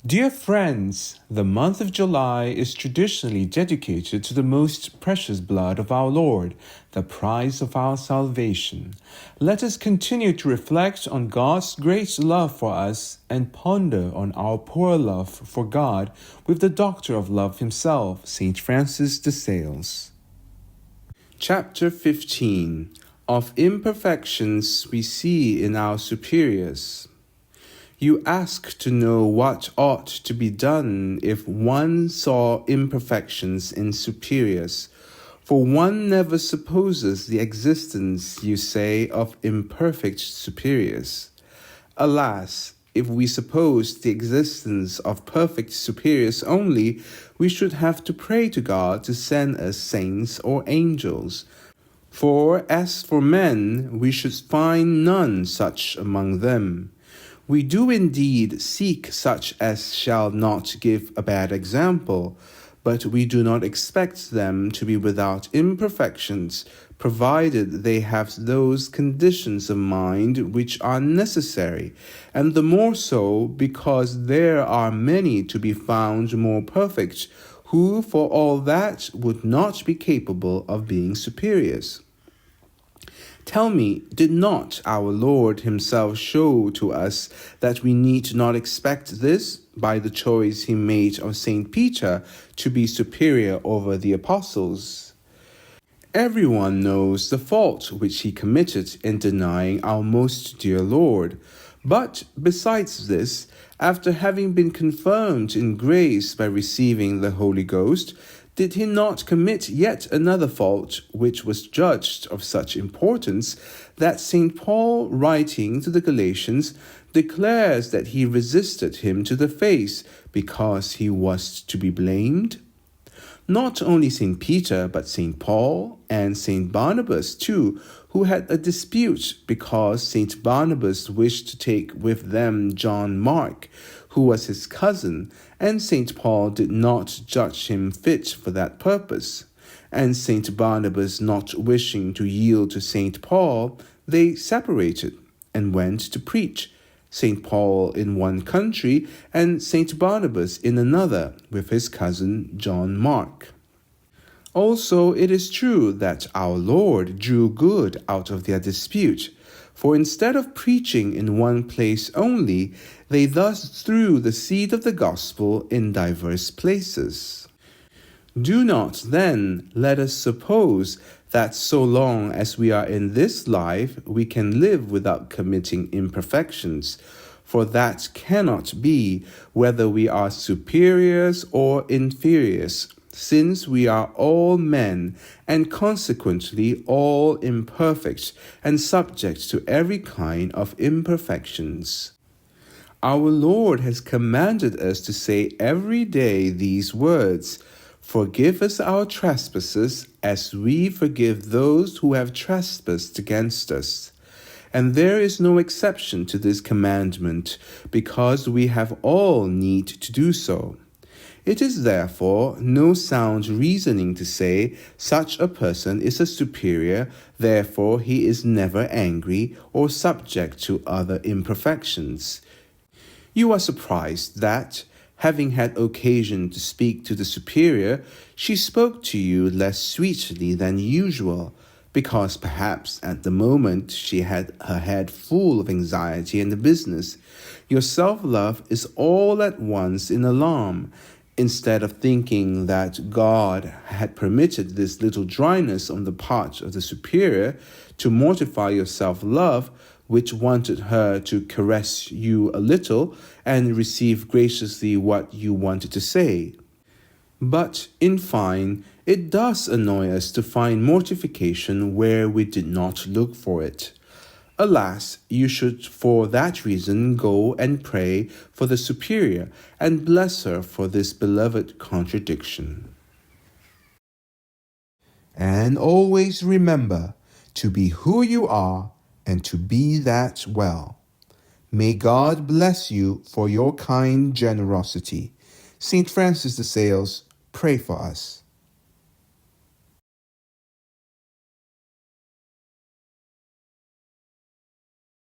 Dear friends, the month of July is traditionally dedicated to the most precious blood of our Lord, the prize of our salvation. Let us continue to reflect on God's great love for us and ponder on our poor love for God with the Doctor of Love himself, St. Francis de Sales. Chapter 15. Of imperfections we see in our superiors. You ask to know what ought to be done if one saw imperfections in superiors, for one never supposes the existence, you say, of imperfect superiors. Alas, if we suppose the existence of perfect superiors only, we should have to pray to God to send us saints or angels. For as for men, we should find none such among them. We do indeed seek such as shall not give a bad example, but we do not expect them to be without imperfections, provided they have those conditions of mind which are necessary, and the more so because there are many to be found more perfect, who for all that would not be capable of being superiors. Tell me, did not our Lord himself show to us that we need not expect this by the choice he made of St. Peter to be superior over the apostles? Everyone knows the fault which he committed in denying our most dear Lord. But besides this, after having been confirmed in grace by receiving the Holy Ghost, did he not commit yet another fault, which was judged of such importance that St. Paul, writing to the Galatians, declares that he resisted him to the face because he was to be blamed? Not only St. Peter, but St. Paul and St. Barnabas too, who had a dispute because St. Barnabas wished to take with them John Mark, who was his cousin, and St. Paul did not judge him fit for that purpose. And St. Barnabas not wishing to yield to St. Paul, they separated and went to preach, St. Paul in one country and St. Barnabas in another, with his cousin John Mark. Also, it is true that our Lord drew good out of their dispute, for instead of preaching in one place only, they thus threw the seed of the gospel in diverse places. Do not, then, let us suppose that so long as we are in this life, we can live without committing imperfections, for that cannot be, whether we are superiors or inferiors, since we are all men, and consequently all imperfect, and subject to every kind of imperfections. Our Lord has commanded us to say every day these words, "Forgive us our trespasses, as we forgive those who have trespassed against us." And there is no exception to this commandment, because we have all need to do so. It is therefore no sound reasoning to say such a person is a superior, therefore he is never angry or subject to other imperfections. You are surprised that, having had occasion to speak to the superior, she spoke to you less sweetly than usual, because perhaps at the moment she had her head full of anxiety and the business. Your self-love is all at once in alarm. Instead of thinking that God had permitted this little dryness on the part of the superior to mortify your self-love, which wanted her to caress you a little and receive graciously what you wanted to say. But, in fine, it does annoy us to find mortification where we did not look for it. Alas, you should for that reason go and pray for the superior and bless her for this beloved contradiction. And always remember to be who you are and to be that well. May God bless you for your kind generosity. St. Francis de Sales, pray for us.